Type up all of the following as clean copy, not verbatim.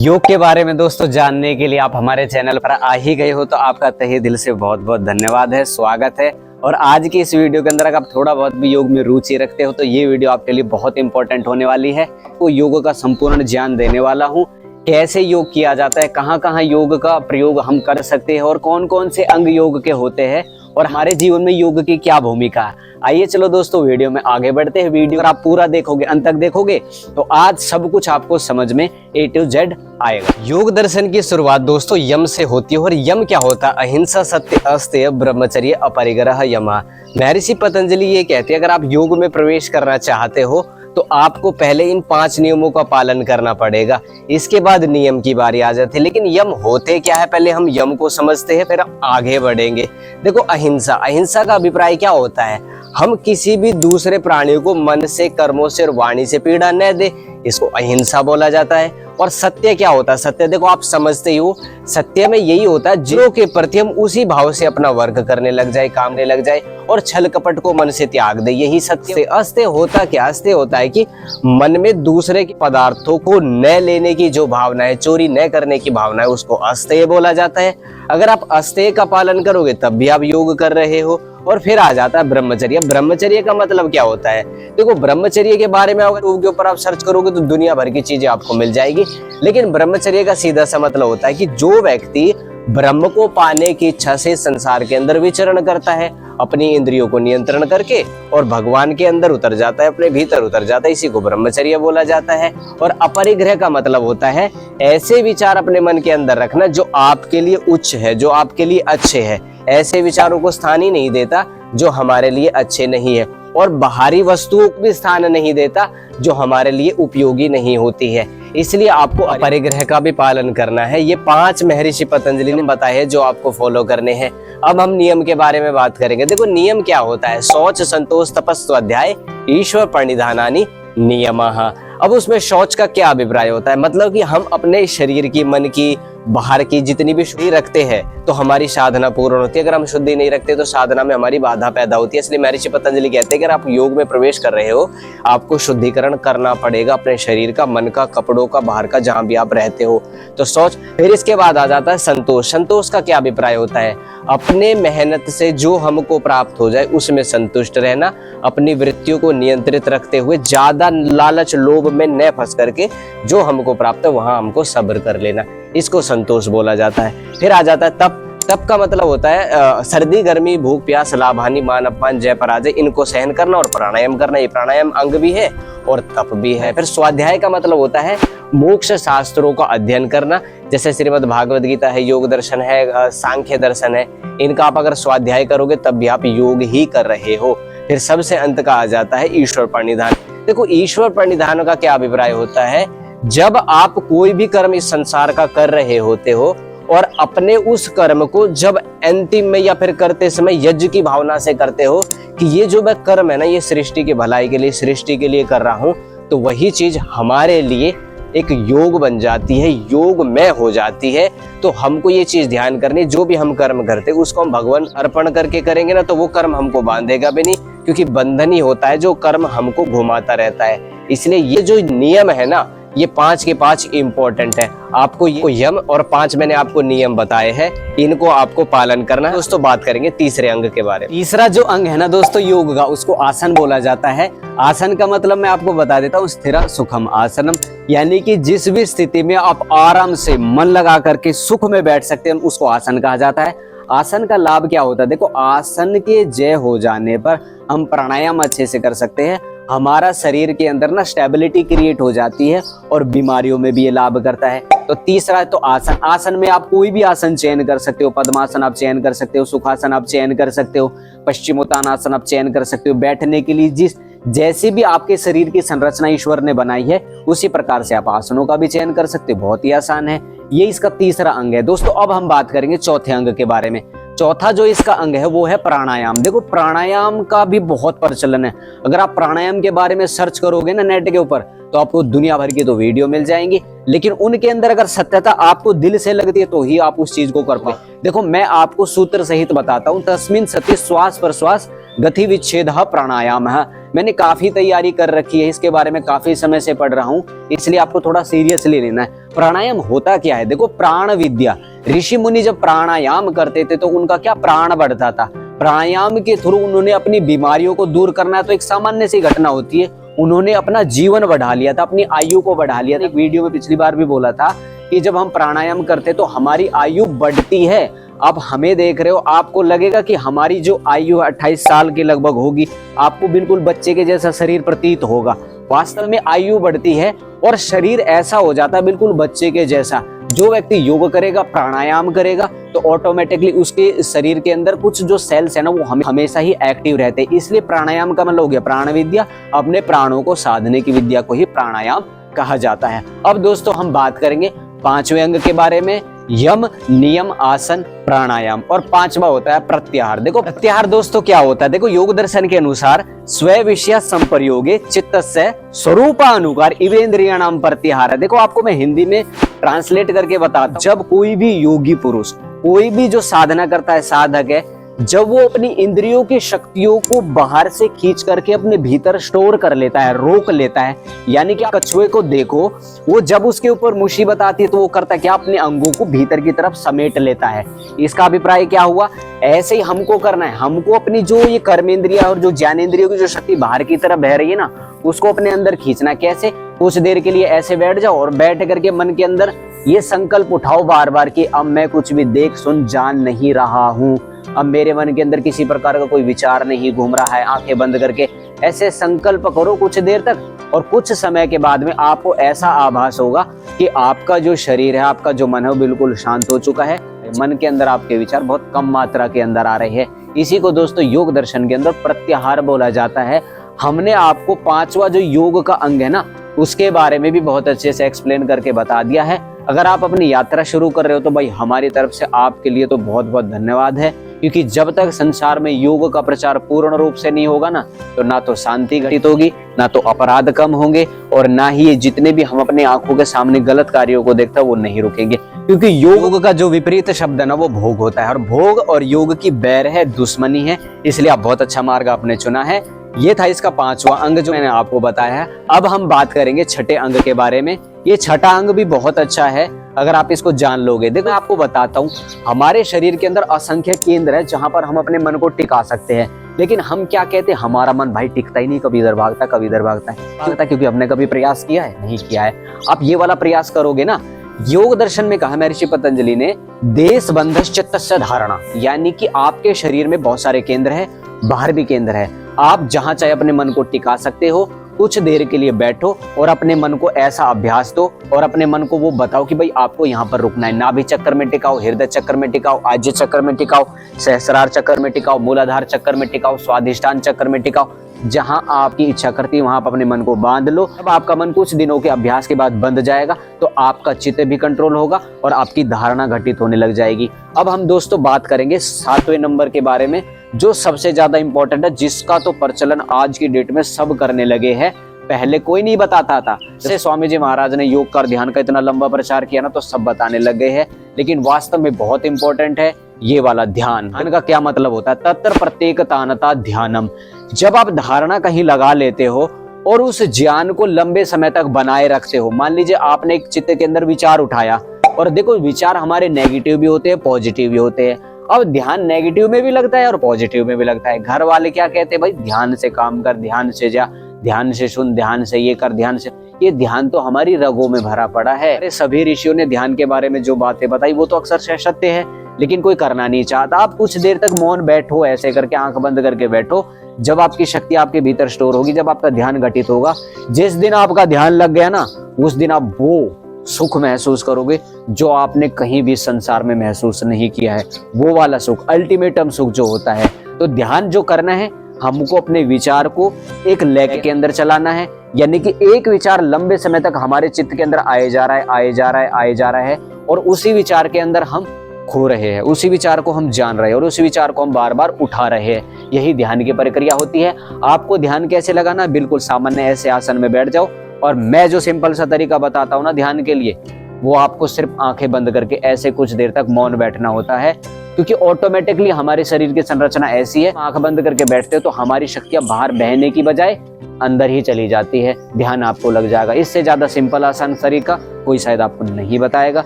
योग के बारे में दोस्तों जानने के लिए आप हमारे चैनल पर आ ही गए हो तो आपका तहे दिल से बहुत बहुत धन्यवाद है, स्वागत है। और आज की इस वीडियो के अंदर अगर आप थोड़ा बहुत भी योग में रुचि रखते हो तो ये वीडियो आपके लिए बहुत इंपॉर्टेंट होने वाली है। तो योग का संपूर्ण ज्ञान देने वाला हूँ, कैसे योग किया जाता है, कहाँ कहाँ योग का प्रयोग हम कर सकते हैं और कौन कौन से अंग योग के होते हैं और हमारे जीवन में योग की क्या भूमिका है। आइए चलो दोस्तों वीडियो में आगे बढ़ते हैं। वीडियो अगर आप पूरा देखोगे, अंत तक देखोगे तो आज सब कुछ आपको समझ में A to Z आएगा। योग दर्शन की शुरुआत दोस्तों यम से होती है और यम क्या होता है? अहिंसा, सत्य, अस्तेय, ब्रह्मचर्य, अपरिग्रह, यमः। महर्षि पतंजलि ये कहते हैं अगर आप योग में प्रवेश करना चाहते हो तो आपको पहले इन 5 नियमों का पालन करना पड़ेगा, इसके बाद नियम की बारी आ जाती है। लेकिन यम होते क्या है, पहले हम यम को समझते हैं फिर आगे बढ़ेंगे। देखो अहिंसा, अहिंसा का अभिप्राय क्या होता है? हम किसी भी दूसरे प्राणियों को मन से, कर्मों से और वाणी से पीड़ा न दे, इसको अहिंसा बोला जाता है। और सत्य क्या होता है? सत्य देखो आप समझते ही हो, सत्य में यही होता है जिनों के प्रति हम उसी भाव से अपना वर्क करने लग जाए, कामने लग जाए और छल कपट को मन से त्याग दे, यही सत्य। अस्तेय होता क्या? अस्तेय होता है कि मन में दूसरे के पदार्थों को न लेने की जो भावना है, चोरी न करने की भावना है, उसको अस्तेय बोला जाता है। अगर आप अस्तेय का पालन करोगे तब भी आप योग कर रहे हो। और फिर आ जाता है ब्रह्मचर्य। ब्रह्मचर्य का मतलब क्या होता है? देखो ब्रह्मचर्य के बारे में अगर यूट्यूब के ऊपर आप सर्च करोगे तो दुनिया भर की चीजें आपको मिल जाएगी, लेकिन ब्रह्मचर्य का सीधा सा मतलब होता है कि जो व्यक्ति ब्रह्म को पाने की इच्छा से संसार के अंदर विचरण करता है, अपनी इंद्रियों को नियंत्रण करके और भगवान के अंदर उतर जाता है, अपने भीतर उतर जाता है, इसी को ब्रह्मचर्य बोला जाता है। और अपरिग्रह का मतलब होता है ऐसे विचार अपने मन के अंदर रखना जो आपके लिए उच्च है, जो आपके लिए अच्छे है। ऐसे विचारों को स्थान ही नहीं देता जो हमारे लिए अच्छे नहीं है, और बाहरी वस्तुओं को भी स्थान नहीं देता जो हमारे लिए उपयोगी नहीं होती है। इसलिए आपको अपरिग्रह का भी पालन करना है। ये 5 महर्षि पतंजलि ने बताए हैं जो आपको फॉलो करने हैं। अब हम नियम के बारे में बात करेंगे। देखो नियम क्या होता है? शौच, संतोष, तपस्, स्वाध्याय, ईश्वर प्रणिधानानि नियमः। अब उसमें शौच का क्या अभिप्राय होता है? मतलब कि हम अपने शरीर की, मन की, बाहर की जितनी भी शुद्धि रखते हैं तो हमारी साधना पूर्ण होती है। अगर हम शुद्धि नहीं रखते तो साधना में हमारी बाधा पैदा होती है। इसलिए महर्षि पतंजलि कहते हैं कि अगर आप योग में प्रवेश कर रहे हो आपको शुद्धिकरण करना पड़ेगा अपने शरीर का, मन का, कपड़ों का, बाहर का, जहां भी आप रहते हो। तो सोच। फिर इसके बाद आ जाता है संतोष। संतोष का क्या अभिप्राय होता है? अपने मेहनत से जो हमको प्राप्त हो जाए उसमें संतुष्ट रहना, अपनी वृत्तियों को नियंत्रित रखते हुए ज्यादा लालच, लोभ में न फंस करके जो हमको प्राप्त है वहां हमको सब्र कर लेना, इसको संतोष बोला जाता है। फिर आ जाता है तप। तप का मतलब होता है सर्दी, गर्मी, भूख, प्यास, लाभ, हानि, मान, अपमान, जय, पराजय, इनको सहन करना और प्राणायाम करना। ये प्राणायाम अंग भी है और तप भी है। फिर स्वाध्याय का मतलब होता है मोक्ष शास्त्रों का अध्ययन करना, जैसे श्रीमद् भागवत गीता है, योग दर्शन है, सांख्य दर्शन है। इनका आप अगर स्वाध्याय करोगे तब भी आप योग ही कर रहे हो। फिर सबसे अंत का आ जाता है ईश्वर प्रणिधान। देखो ईश्वर प्रणिधान का क्या अभिप्राय होता है? जब आप कोई भी कर्म इस संसार का कर रहे होते हो और अपने उस कर्म को जब अंतिम में या फिर करते समय यज्ञ की भावना से करते हो कि ये जो मैं कर्म है ना, ये सृष्टि की भलाई के लिए, सृष्टि के लिए कर रहा हूं, तो वही चीज हमारे लिए एक योग बन जाती है, योग में हो जाती है। तो हमको ये चीज ध्यान करनी, जो भी हम कर्म करते उसको हम भगवान अर्पण करके करेंगे ना तो वो कर्म हमको बांधेगा भी नहीं, क्योंकि बंधन ही होता है जो कर्म हमको घुमाता रहता है। इसलिए ये जो नियम है ना, ये 5 के 5 इंपॉर्टेंट है। आपको ये यम और 5 मैंने आपको नियम बताए हैं, इनको आपको पालन करना है। दोस्तों बात करेंगे तीसरे अंग के बारे में। तीसरा जो अंग है ना दोस्तों योग का, उसको आसन बोला जाता है। आसन का मतलब मैं आपको बता देता हूँ, स्थिर सुखम आसनम, यानी कि जिस भी स्थिति में आप आराम से मन लगा करके सुख में बैठ सकते हैं उसको आसन कहा जाता है। आसन का लाभ क्या होता है? देखो आसन के जय हो जाने पर हम प्राणायाम अच्छे से कर सकते हैं, हमारा शरीर के अंदर ना स्टेबिलिटी क्रिएट हो जाती है और बीमारियों में भी ये लाभ करता है। तो तीसरा तो आसन। आसन में आप कोई भी आसन चयन कर सकते हो, पद्मासन आप चयन कर सकते हो, सुखासन आप चयन कर सकते हो, पश्चिमोत्तानासन आप चयन कर सकते हो। बैठने के लिए जैसी भी आपके शरीर की संरचना ईश्वर ने बनाई है उसी प्रकार से आप आसनों का भी चयन कर सकते हो, बहुत ही आसान है। ये इसका तीसरा अंग है। दोस्तों अब हम बात करेंगे चौथे अंग के बारे में। चौथा जो इसका अंग है वो है प्राणायाम। देखो प्राणायाम का भी बहुत प्रचलन है। अगर आप प्राणायाम के बारे में सर्च करोगे ना नेट के ऊपर तो आपको दुनिया भर की तो वीडियो मिल जाएंगी, लेकिन उनके अंदर अगर सत्यता आपको दिल से लगती है तो ही आप उस चीज को कर पाए। देखो मैं आपको सूत्र सहित बताता हूँ, तस्मिन सति श्वास प्रश्वास गति विच्छेद प्राणायाम है। मैंने काफी तैयारी कर रखी है, इसके बारे में काफी समय से पढ़ रहा हूँ, इसलिए आपको थोड़ा सीरियसली लेना है। प्राणायाम होता क्या है? देखो प्राण विद्या, ऋषि मुनि जब प्राणायाम करते थे तो उनका क्या प्राण बढ़ता था। प्राणायाम के थ्रू उन्होंने अपनी बीमारियों को दूर करना है, तो एक सामान्य सी घटना होती है, उन्होंने अपना जीवन बढ़ा लिया था, अपनी आयु को बढ़ा लिया था। एक वीडियो में पिछली बार भी बोला था कि जब हम प्राणायाम करते तो हमारी आयु बढ़ती है। आप हमें देख रहे हो, आपको लगेगा कि हमारी जो आयु 28 साल के लगभग होगी, आपको बिल्कुल बच्चे के जैसा शरीर प्रतीत होगा। वास्तव में आयु बढ़ती है और शरीर ऐसा हो जाता है बिल्कुल बच्चे के जैसा। जो व्यक्ति योग करेगा, प्राणायाम करेगा, तो ऑटोमेटिकली उसके शरीर के अंदर कुछ जो सेल्स है ना, वो हमेशा ही एक्टिव रहते हैं। इसलिए प्राणायाम का मतलब हो गया प्राण विद्या, अपने प्राणों को साधने की विद्या को ही प्राणायाम कहा जाता है। अब दोस्तों हम बात करेंगे 5वें अंग के बारे में, यम नियम आसन प्राणायाम, और 5वां होता है प्रत्याहार। देखो प्रत्याहार दोस्तों क्या होता है? देखो योग दर्शन के अनुसार स्व विषय संप्रयोगे चित्तस्य स्वरूपानुसार इवेंद्रियाणाम प्रत्याहार है। देखो आपको मैं हिंदी में ट्रांसलेट करके बताता हूं। जब कोई भी योगी पुरुष, कोई भी जो साधना करता है, साधक है, जब वो अपनी इंद्रियों की शक्तियों को बाहर से खींच करके अपने भीतर स्टोर कर लेता है, रोक लेता है, यानी कि कछुए को देखो, वो जब उसके ऊपर मुसीबत आती है तो वो करता क्या? अपने अंगों को भीतर की तरफ समेट लेता है। इसका अभिप्राय क्या हुआ? ऐसे ही हमको करना है, हमको अपनी जो ये कर्मेंद्रिया और जो ज्ञानेंद्रियों की जो शक्ति बाहर की तरफ बह रही है ना, उसको अपने अंदर खींचना। कैसे? कुछ देर के लिए ऐसे बैठ जाओ और बैठ करके मन के अंदर ये संकल्प उठाओ बार बार कि अब मैं कुछ भी देख सुन जान नहीं रहा हूँ, अब मेरे मन के अंदर किसी प्रकार का कोई विचार नहीं घूम रहा है। आंखें बंद करके ऐसे संकल्प करो कुछ देर तक, और कुछ समय के बाद में आपको ऐसा आभास होगा कि आपका जो शरीर है, आपका जो मन है, वो बिल्कुल शांत हो चुका है। मन के अंदर आपके विचार बहुत कम मात्रा के अंदर आ रहे हैं। इसी को दोस्तों योग दर्शन के अंदर प्रत्याहार बोला जाता है। हमने आपको 5वां जो योग का अंग है ना, उसके बारे में भी बहुत अच्छे से एक्सप्लेन करके बता दिया है। अगर आप अपनी यात्रा शुरू कर रहे हो तो भाई हमारी तरफ से आपके लिए तो बहुत बहुत धन्यवाद है, क्योंकि जब तक संसार में योग का प्रचार पूर्ण रूप से नहीं होगा ना, तो ना तो शांति घटित होगी, ना तो अपराध कम होंगे, और ना ही ये जितने भी हम अपने आंखों के सामने गलत कार्यों को देखते हैं वो नहीं रुकेंगे। क्योंकि योग का जो विपरीत शब्द है ना, वो भोग होता है, और भोग और योग की बैर है, दुश्मनी है। इसलिए आप बहुत अच्छा मार्ग आपने चुना है। ये था इसका 5वां अंग जो मैंने आपको बताया है। अब हम बात करेंगे 6ठे अंग के बारे में। ये 6ठा अंग भी बहुत अच्छा है अगर आप इसको जान लोगे। देखो मैं आपको बताता हूँ, हमारे शरीर के अंदर असंख्य केंद्र है जहां पर हम अपने मन को टिका सकते हैं, लेकिन हम क्या कहते हैं, हमारा मन भाई टिकता ही नहीं, कभी इधर भागता कभी इधर भागता है, क्योंकि हमने कभी प्रयास किया है? नहीं किया है। आप ये वाला प्रयास करोगे ना, योग दर्शन में कहा महर्षि पतंजलि ने, देश बंधस चित्तस्य धारणा, यानी कि आपके शरीर में बहुत सारे केंद्र है, बाहर भी केंद्र है। आप जहां चाहे अपने मन को टिका सकते हो। कुछ देर के लिए बैठो और अपने मन को ऐसा अभ्यास दो, और अपने मन को वो बताओ कि भाई आपको यहाँ पर रुकना है। नाभि चक्कर में टिकाओ, हृदय चक्कर में टिकाओ, आज्य चक्कर में टिकाओ, सहस्रार चक्कर में टिकाओ, मूलाधार चक्कर में टिकाओ, स्वाधिष्ठान चक्कर में टिकाओ। जहां आपकी इच्छा करती है वहां आप अपने मन को बांध लो। अब आपका मन कुछ दिनों के अभ्यास के बाद बंध जाएगा, तो आपका चित्त भी कंट्रोल होगा और आपकी धारणा घटित होने लग जाएगी। अब हम दोस्तों बात करेंगे 7वें नंबर के बारे में, जो सबसे ज्यादा इंपॉर्टेंट है, जिसका तो प्रचलन आज की डेट में सब करने लगे हैं। पहले कोई नहीं बताता था। जैसे स्वामी जी महाराज ने योग का ध्यान का इतना लंबा प्रचार किया ना, तो सब बताने लग गए हैं, लेकिन वास्तव में बहुत इंपॉर्टेंट है ये वाला ध्यान। ध्यान का क्या मतलब होता है? तत्र प्रत्येकतानता ध्यानम। जब आप धारणा कहीं लगा लेते हो और उस ज्ञान को लंबे समय तक बनाए रखते हो, मान लीजिए आपने एक चित्त के अंदर विचार उठाया, और देखो विचार हमारे नेगेटिव भी होते हैं, पॉजिटिव भी होते हैं। अब ध्यान नेगेटिव में भी लगता है और पॉजिटिव में भी लगता है। घर वाले क्या कहते हैं, भाई ध्यान से काम कर, ध्यान से जा, ध्यान से सुन, ध्यान से ये कर, ध्यान से। ये ध्यान तो हमारी रगों में भरा पड़ा है। अरे सभी ऋषियों ने ध्यान के बारे में जो बातें बताई वो तो अक्सर सत्य है, लेकिन कोई करना नहीं चाहता। आप कुछ देर तक मौन बैठो, ऐसे करके आंख बंद करके बैठो। जब आपकी शक्ति आपके भीतर स्टोर होगी, जब आपका ध्यान घटित होगा, जिस दिन आपका ध्यान लग गया ना, उस दिन आप वो सुख महसूस करोगे जो आपने कहीं भी संसार में महसूस नहीं किया है। वो वाला सुख, अल्टीमेटम सुख जो होता है। तो ध्यान जो करना है, हमको अपने विचार को एक लय के अंदर चलाना है, यानी कि एक विचार लंबे समय तक हमारे चित्त के अंदर आए जा रहा है, आए जा रहा है, आए जा रहा है, और उसी विचार के अंदर हम खो रहे हैं, उसी विचार को हम जान रहे हैं और उसी विचार को हम बार बार उठा रहे हैं। यही ध्यान की प्रक्रिया होती है। आपको ध्यान कैसे लगाना? बिल्कुल सामान्य ऐसे आसन में बैठ जाओ और मैं जो सिंपल सा तरीका बताता हूँ ना ध्यान के लिए, वो आपको सिर्फ आंखें बंद करके ऐसे कुछ देर तक मौन बैठना होता है, क्योंकि ऑटोमेटिकली हमारे शरीर की संरचना ऐसी है, आंख बंद करके बैठते हो तो हमारी शक्तियां बाहर बहने की बजाय अंदर ही चली जाती है, ध्यान आपको लग जाएगा। इससे ज्यादा सिंपल आसान तरीका कोई शायद आपको नहीं बताएगा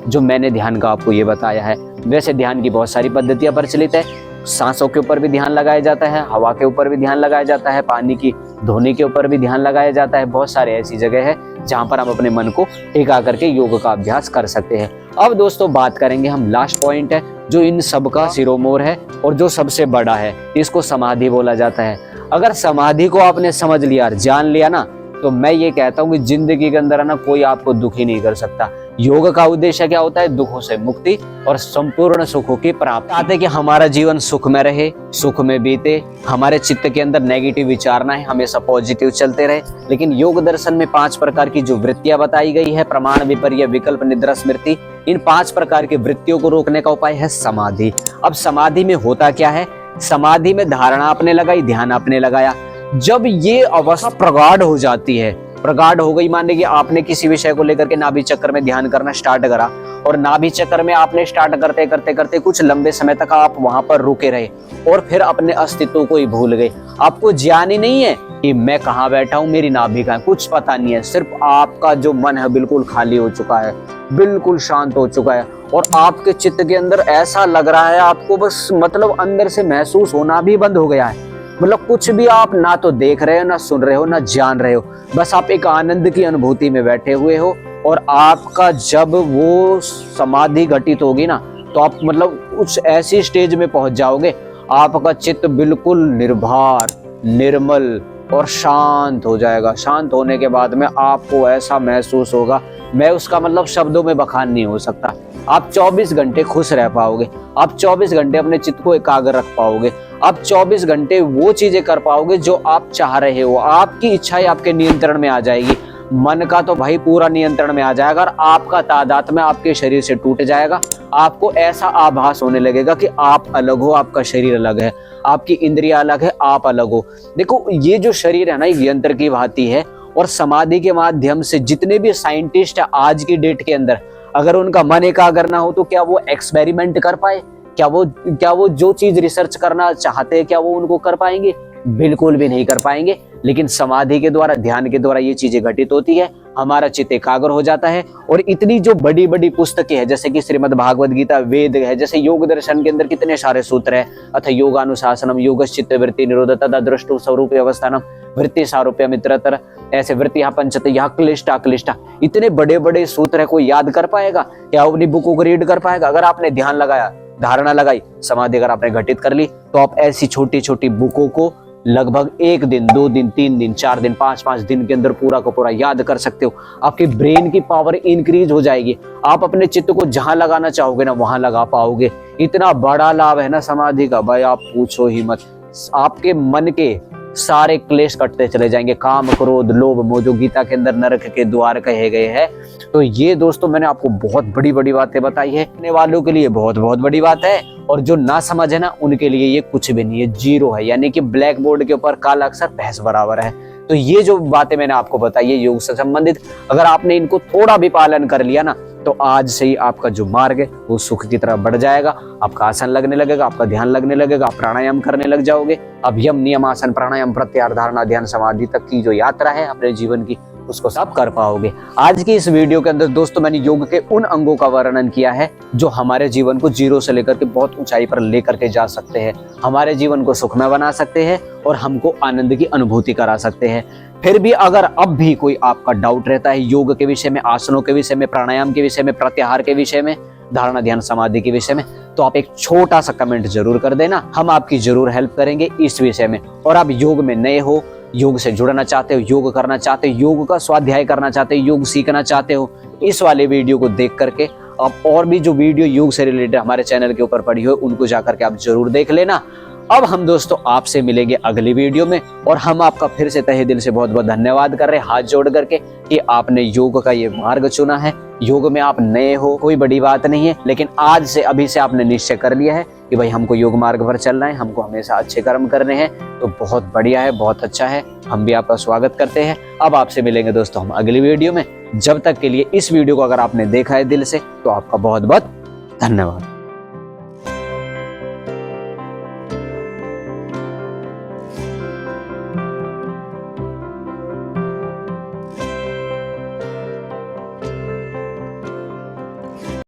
जो मैंने ध्यान का आपको ये बताया है। वैसे ध्यान की बहुत सारी पद्धतियां प्रचलित है, सांसों के ऊपर भी ध्यान लगाया जाता है, हवा के ऊपर भी ध्यान लगाया जाता है, पानी की धोने के ऊपर भी ध्यान लगाया जाता है। बहुत सारे ऐसी जगह है जहां पर हम अपने मन को टिका करके योग का अभ्यास कर सकते हैं। अब दोस्तों बात करेंगे हम लास्ट पॉइंट है जो इन सब का शिरोमोर है और जो सबसे बड़ा है, इसको समाधि बोला जाता है। अगर समाधि को आपने समझ लिया, जान लिया ना, तो मैं ये कहता हूँ कि जिंदगी के अंदर ना कोई आपको दुखी नहीं कर सकता। योग का उद्देश्य क्या होता है? दुखों से मुक्ति और संपूर्ण सुखों की प्राप्ति। चाहते हैं कि हमारा जीवन सुख में रहे, सुख में बीते, हमारे चित्त के अंदर नेगेटिव विचार ना है, हमेशा पॉजिटिव चलते रहे। लेकिन योग दर्शन में 5 प्रकार की जो वृत्तियां बताई गई है, प्रमाण, विपर्य, विकल्प, निद्रा, स्मृति, इन 5 प्रकार की वृत्तियों को रोकने का उपाय है समाधि। अब समाधि में होता क्या है? समाधि में धारणा आपने लगाई, ध्यान आपने लगाया, जब ये अवस्था प्रगाढ़ हो जाती है, प्रगाढ़ हो गई, मान लीजिए आपने किसी विषय को लेकर के नाभि चक्र में ध्यान करना स्टार्ट करा और नाभि चक्र में आपने स्टार्ट करते करते करते कुछ लंबे समय तक आप वहां पर रुके रहे और फिर अपने अस्तित्व को ही भूल गए। आपको ज्ञान ही नहीं है कि मैं कहाँ बैठा हूँ, मेरी नाभि कहाँ है, कुछ पता नहीं है। सिर्फ आपका जो मन है बिल्कुल खाली हो चुका है, बिल्कुल शांत हो चुका है और आपके चित्त के अंदर ऐसा लग रहा है आपको बस मतलब अंदर से महसूस होना भी बंद हो गया है। मतलब कुछ भी आप ना तो देख रहे हो, ना सुन रहे हो, ना जान रहे हो, बस आप एक आनंद की अनुभूति में बैठे हुए हो। और आपका जब वो समाधि घटित होगी ना, तो आप मतलब कुछ ऐसी स्टेज में पहुंच जाओगे, आपका चित्त बिल्कुल निर्भर, निर्मल और शांत हो जाएगा। शांत होने के बाद में आपको ऐसा महसूस होगा, मैं उसका मतलब शब्दों में बखान नहीं हो सकता। आप 24 घंटे खुश रह पाओगे, आप 24 घंटे अपने चित्त को एकाग्र रख पाओगे, आप 24 घंटे वो चीजें कर पाओगे जो आप चाह रहे हो। आपकी इच्छाएं आपके नियंत्रण में आ जाएगी। मन का तो भाई पूरा नियंत्रण में आ जाएगा और आपका तादात्म्य आपके शरीर से टूट जाएगा। आपको ऐसा आभास होने लगेगा कि आप अलग हो, आपका शरीर अलग है, आपकी इंद्रियां अलग है, आप अलग हो। देखो ये जो शरीर है ना, ये यंत्र की भांति है और समाधि के माध्यम से जितने भी साइंटिस्ट है आज की डेट के अंदर, अगर उनका मन एकाग्र ना हो तो क्या वो एक्सपेरिमेंट कर पाए? क्या वो जो चीज रिसर्च करना चाहते हैं क्या वो उनको कर पाएंगे? बिल्कुल भी नहीं कर पाएंगे। लेकिन समाधि के द्वारा, ध्यान के द्वारा ये चीजें घटित होती है, हमारा चित्त एकाग्र हो जाता है। और इतनी जो बड़ी बड़ी पुस्तकें हैं जैसे कि श्रीमद् भागवत गीता, वेद है, जैसे योग दर्शन के अंदर कितने सारे सूत्र है, अथ योगानुशासनम, योगश्चित्त वृत्ति निरोध तथा दृष्टु स्वरूप अवस्थानम, वृत्ति सारूप्य मित्रतर, ऐसे वृत्तियां पंचत यह क्लिष्टा क्लिष्टा, इतने बड़े बड़े सूत्र है। कोई याद कर पाएगा? क्या अपनी बुकों को रीड कर पाएगा? अगर आपने ध्यान लगाया, धारणा लगाई, समाधि अगर आपने घटित कर ली, तो आप ऐसी छोटी छोटी बुकों को लगभग 1 दिन, 2 दिन, 3 दिन, 4 दिन, 5 दिन के अंदर पूरा का पूरा याद कर सकते हो। आपकी ब्रेन की पावर इंक्रीज हो जाएगी। आप अपने चित्त को जहां लगाना चाहोगे ना वहां लगा पाओगे। इतना बड़ा लाभ है ना समाधि का, भाई आप पूछो ही मत। आपके मन के सारे क्लेश कटते चले जाएंगे, काम, क्रोध, लोभ, मोह, जो गीता के अंदर नरक के द्वार कहे गए हैं। तो ये दोस्तों मैंने आपको बहुत बड़ी बड़ी बातें बताई है। करने वालों के लिए बहुत बहुत बड़ी बात है और जो ना समझ है ना उनके लिए ये कुछ भी नहीं है, जीरो है। यानी कि ब्लैक बोर्ड के ऊपर काला अक्षर भैंस बराबर है। तो ये जो बातें मैंने आपको बताई है योग से संबंधित, अगर आपने इनको थोड़ा भी पालन कर लिया ना, तो आज से ही आपका जो मार्ग है वो सुख की तरफ बढ़ जाएगा। आपका आसन लगने लगेगा, आपका ध्यान लगने लगेगा, आप प्राणायाम करने लग जाओगे। अब यम, नियम, आसन, प्राणायाम, प्रत्याहार, धारणा, ध्यान, समाधि तक की जो यात्रा है अपने जीवन की, उसको सब कर पाओगे। आज की इस वीडियो के अंदर दोस्तों मैंने योग के उन अंगों का वर्णन किया है जो हमारे जीवन को जीरो से लेकर के बहुत ऊंचाई पर लेकर के जा सकते हैं, हमारे जीवन को सुखमय बना सकते हैं और हमको आनंद की अनुभूति करा सकते हैं। फिर भी अगर अब भी कोई आपका डाउट रहता है योग के विषय में, आसनों के विषय में, प्राणायाम के विषय में, प्रत्याहार के विषय में, धारणा, ध्यान, समाधि के विषय में, तो आप एक छोटा सा कमेंट जरूर कर देना। हम आपकी जरूर हेल्प करेंगे इस विषय में। और आप योग में नए हो, योग से जुड़ना चाहते हो, योग करना चाहते हो, योग का स्वाध्याय करना चाहते हो, योग सीखना चाहते हो, इस वाले वीडियो को देख करके आप और भी जो वीडियो योग से रिलेटेड हमारे चैनल के ऊपर पड़ी हो उनको जाकर के आप जरूर देख लेना। अब हम दोस्तों आपसे मिलेंगे अगली वीडियो में, और हम आपका फिर से तहे दिल से बहुत बहुत धन्यवाद कर रहे हैं हाथ जोड़ करके कि आपने योग का ये मार्ग चुना है। योग में आप नए हो, कोई बड़ी बात नहीं है, लेकिन आज से अभी से आपने निश्चय कर लिया है कि भाई हमको योग मार्ग पर चलना है, हमको हमेशा अच्छे कर्म करने हैं, तो बहुत बढ़िया है, बहुत अच्छा है। हम भी आपका स्वागत करते हैं। अब आपसे मिलेंगे दोस्तों हम अगली वीडियो में। जब तक के लिए इस वीडियो को अगर आपने देखा है दिल से तो आपका बहुत बहुत धन्यवाद।